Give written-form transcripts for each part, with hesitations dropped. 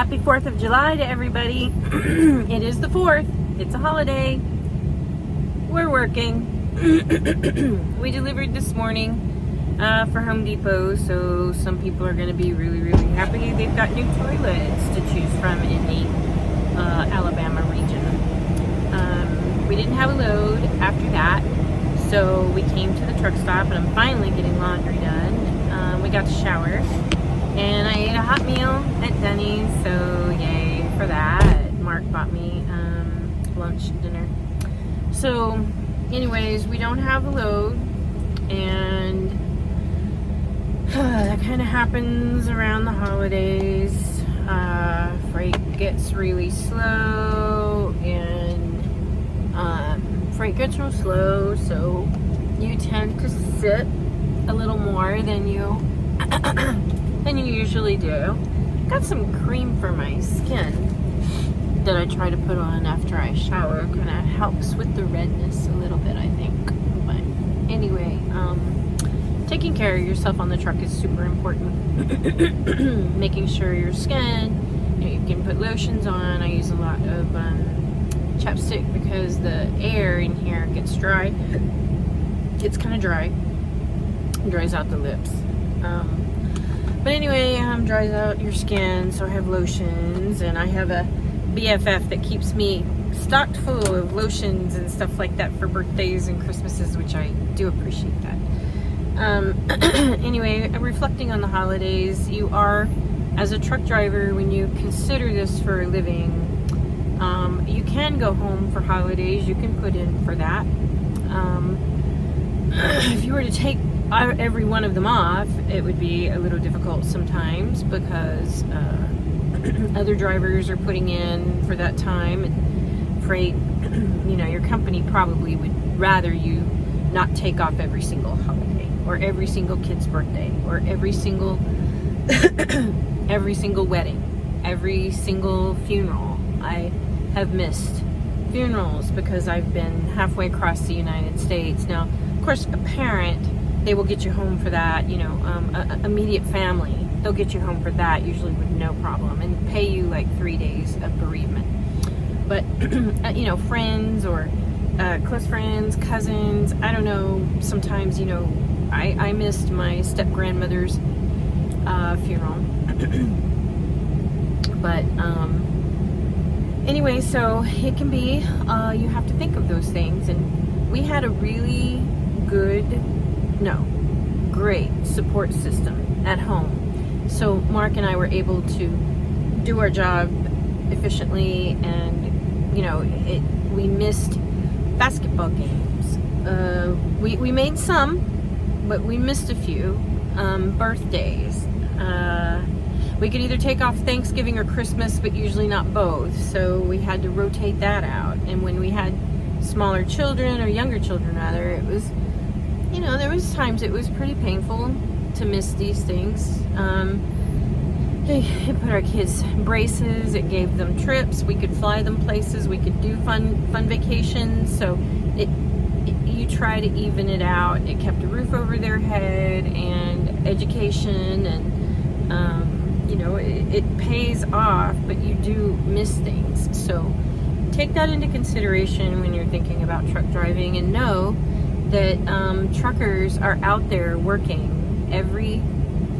Happy 4th of July to everybody. It is the 4th. It's a holiday. We're working. We delivered this morning for Home Depot, so some people are going to be really, really happy. They've got new toilets to choose from in the Alabama region. We didn't have a load after that, so we came to the truck stop, and I'm finally getting laundry done. We got to shower. And I ate a hot meal at Denny's, so yay for that. Mark bought me lunch and dinner. So, anyways, we don't have a load, and that kind of happens around the holidays. Freight gets really slow, and freight gets real slow, so you tend to sit a little more than you usually do. Got some cream for my skin that I try to put on after I shower. Kind of helps with the redness a little bit, I think. But anyway, taking care of yourself on the truck is super important. Making sure your skin, you can put lotions on. I use a lot of chapstick because the air in here gets dry. It's kind of dry. It dries out the lips. But anyway, dries out your skin, so I have lotions, and I have a BFF that keeps me stocked full of lotions and stuff like that for birthdays and Christmases, which I do appreciate that. Anyway, reflecting on the holidays, you are, as a truck driver, when you consider this for a living, you can go home for holidays, you can put in for that. If you were to take every one of them off, it would be a little difficult sometimes because other drivers are putting in for that time, and freight, your company probably would rather you not take off every single holiday or every single kid's birthday or every single wedding, every single funeral. I have missed funerals because I've been halfway across the United States. Now, of course, a parent, they will get you home for that, immediate family, they'll get you home for that, usually with no problem, and pay you like 3 days of bereavement. But, friends or close friends, cousins, I don't know, sometimes, I missed my step-grandmother's funeral. But, anyway, so it can be, you have to think of those things, and we had a really great support system at home. So Mark and I were able to do our job efficiently, and we missed basketball games. We made some, but we missed a few. Birthdays. We could either take off Thanksgiving or Christmas, but usually not both. So we had to rotate that out. And when we had smaller children, or younger children rather, it was, there was times it was pretty painful to miss these things. It put our kids in braces, it gave them trips, we could fly them places, we could do fun vacations, so you try to even it out. It kept a roof over their head and education, and it pays off, but you do miss things. So take that into consideration when you're thinking about truck driving, and know that truckers are out there working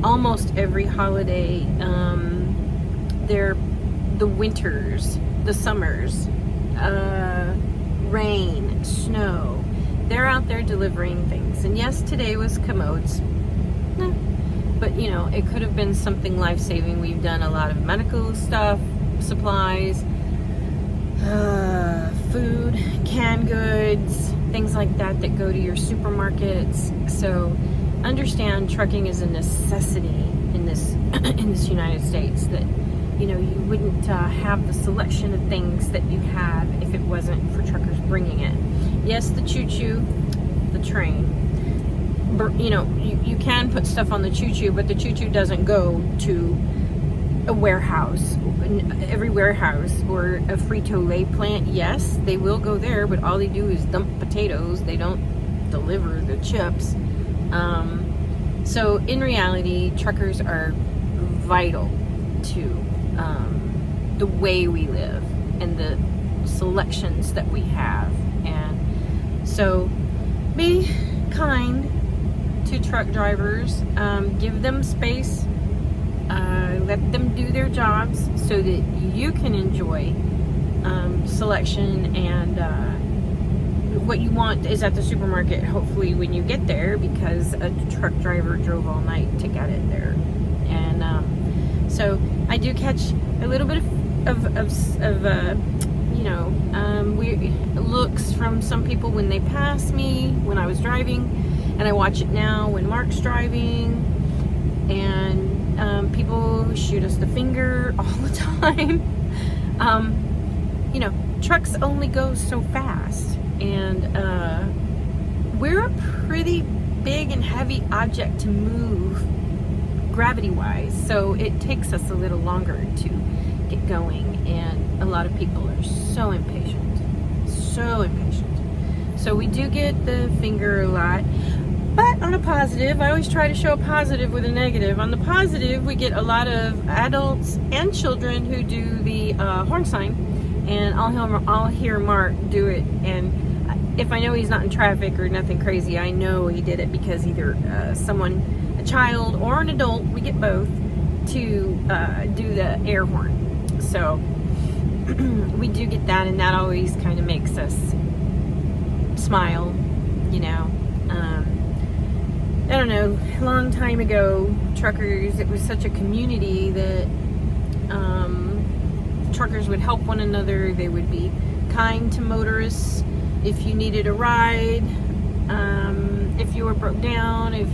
almost every holiday. They're the winters, the summers, rain, snow. They're out there delivering things. And yes, today was commodes. But it could have been something life-saving. We've done a lot of medical stuff, supplies, food, canned goods, things like that go to your supermarkets. So understand trucking is a necessity in this United States, that you wouldn't have the selection of things that you have if it wasn't for truckers bringing it. Yes, the choo-choo, the train, you can put stuff on the choo-choo, but the choo-choo doesn't go to a warehouse, every warehouse, or a Frito-Lay plant. Yes, they will go there, but all they do is dump potatoes. They don't deliver the chips. So in reality, truckers are vital to the way we live and the selections that we have. And so be kind to truck drivers, give them space, let them do their jobs so that you can enjoy selection, and what you want is at the supermarket, hopefully, when you get there, because a truck driver drove all night to get it there. And so I do catch a little bit of weird looks from some people when they pass me when I was driving, and I watch it now when Mark's driving, and people who shoot us the finger all the time. Trucks only go so fast, and we're a pretty big and heavy object to move gravity-wise, so it takes us a little longer to get going, and a lot of people are so impatient. So we do get the finger a lot, but on a positive, I always try to show a positive with a negative. On the positive, we get a lot of adults and children who do the horn sign, and I'll hear Mark do it, and if I know he's not in traffic or nothing crazy, I know he did it because either a child or an adult, we get both, to do the air horn. So we do get that, and that always kind of makes us smile, I don't know, a long time ago, truckers, it was such a community that truckers would help one another. They would be kind to motorists if you needed a ride, if you were broke down, if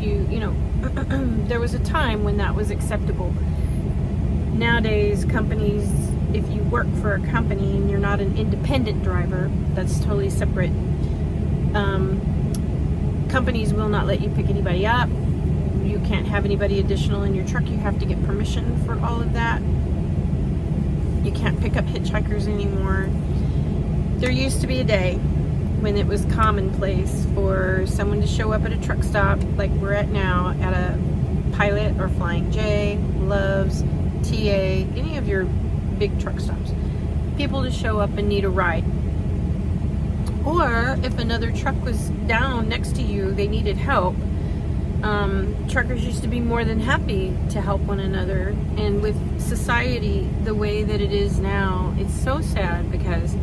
there was a time when that was acceptable. Nowadays, companies, if you work for a company and you're not an independent driver, that's totally separate. Companies will not let you pick anybody up. You can't have anybody additional in your truck. You have to get permission for all of that. You can't pick up hitchhikers anymore. There used to be a day when it was commonplace for someone to show up at a truck stop like we're at now, at a Pilot or Flying J, Love's, TA, any of your big truck stops. People to show up and need a ride. Or if another truck was down next to you, they needed help. Truckers used to be more than happy to help one another. And with society the way that it is now, it's so sad because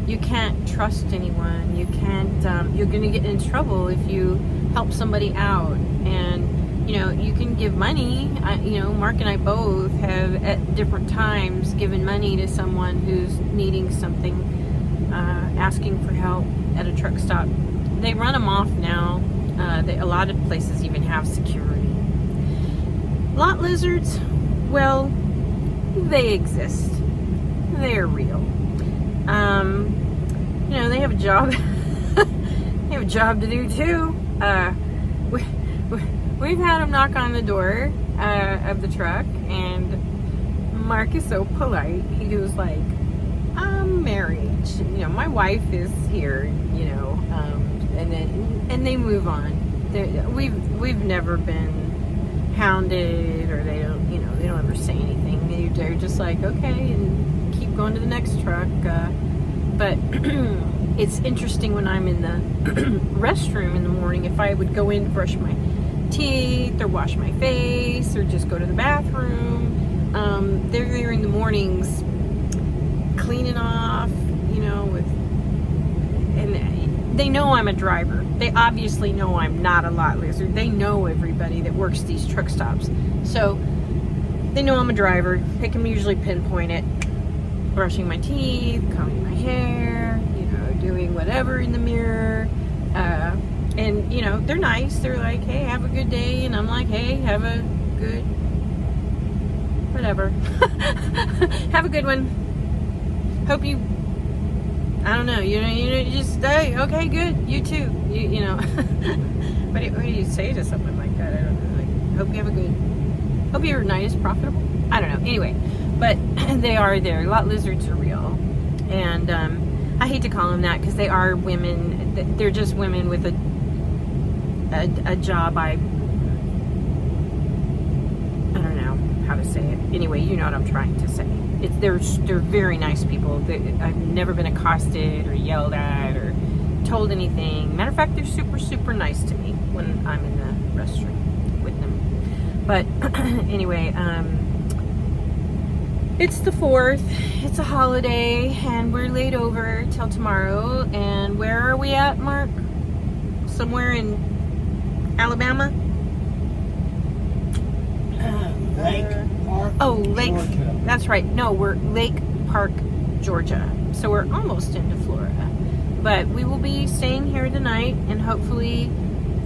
you can't trust anyone. You can't, you're going to get in trouble if you help somebody out. And, you can give money. Mark and I both have at different times given money to someone who's needing something, asking for help at a truck stop. They run them off now. A lot of places even have security. Lot lizards, well, they exist. They're real. They have a job. They have a job to do too. We've had them knock on the door of the truck, and Mark is so polite. He goes like, "I'm married. My wife is here. And they move on. We've never been hounded, or they don't ever say anything. They're just like, okay, and keep going to the next truck. But it's interesting when I'm in the restroom in the morning, if I would go in to brush my teeth or wash my face or just go to the bathroom, they're there in the mornings cleaning off, and they know I'm a driver. They obviously know I'm not a lot lizard. They know everybody that works these truck stops. So they know I'm a driver. They can usually pinpoint it. Brushing my teeth, combing my hair, doing whatever in the mirror. And, they're nice. They're like, hey, have a good day. And I'm like, hey, have a good whatever. Have a good one. Hope you, I don't know, you just stay. Okay, good. You too. What do you say to someone like that? I don't know. Like, hope you have a good, hope your night is profitable. I don't know. Anyway, but they are there. Lot lizards are real. And I hate to call them that because they are women. They're just women with a job. I don't know how to say it. Anyway, you know what I'm trying to say. They're very nice people. I've never been accosted or yelled at or told anything. Matter of fact, they're super, super nice to me when I'm in the restroom with them. But anyway, it's the 4th. It's a holiday, and we're laid over till tomorrow. And where are we at, Mark? Somewhere in Alabama? Lake Park, Lake. Georgia. That's right. No, we're Lake Park, Georgia. So we're almost into Florida. But we will be staying here tonight, and hopefully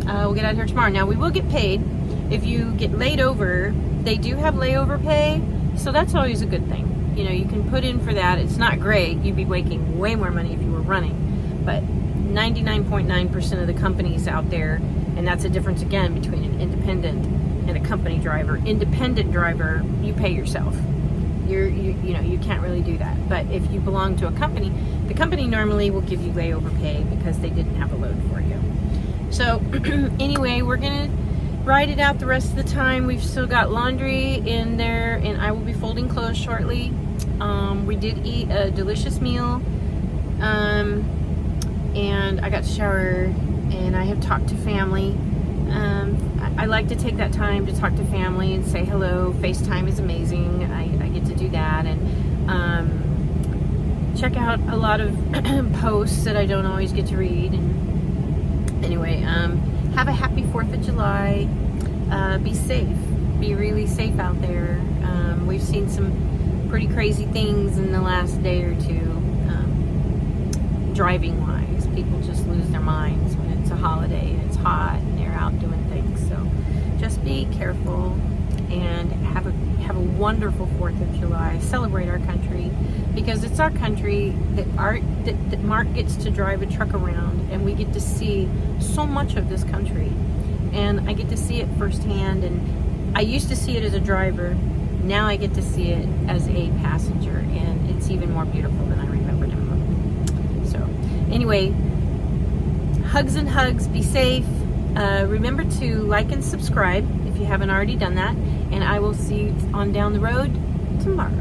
we'll get out here tomorrow. Now, we will get paid. If you get laid over, they do have layover pay, so that's always a good thing. You know, you can put in for that. It's not great. You'd be making way more money if you were running. But 99.9% of the companies out there, and that's a difference again between an independent and a company driver. Independent driver, you pay yourself. You can't really do that. But if you belong to a company, the company normally will give you layover pay because they didn't have a load for you. So anyway, we're gonna ride it out the rest of the time. We've still got laundry in there, and I will be folding clothes shortly. We did eat a delicious meal, and I got to shower, and I have talked to family. I like to take that time to talk to family and say hello. FaceTime is amazing. I get to do that, and check out a lot of posts that I don't always get to read. And anyway, have a happy 4th of July. Be safe. Be really safe out there. We've seen some pretty crazy things in the last day or two, driving wise. People just lose their minds when it's a holiday and it's hot and they're out doing things. So just be careful and have a wonderful 4th of July. Celebrate our country, because it's our country that Mark gets to drive a truck around, and we get to see so much of this country. And I get to see it firsthand, and I used to see it as a driver. Now I get to see it as a passenger, and it's even more beautiful than I remembered it. So anyway, hugs and hugs. Be safe. Remember to like and subscribe if you haven't already done that, and I will see you on down the road tomorrow.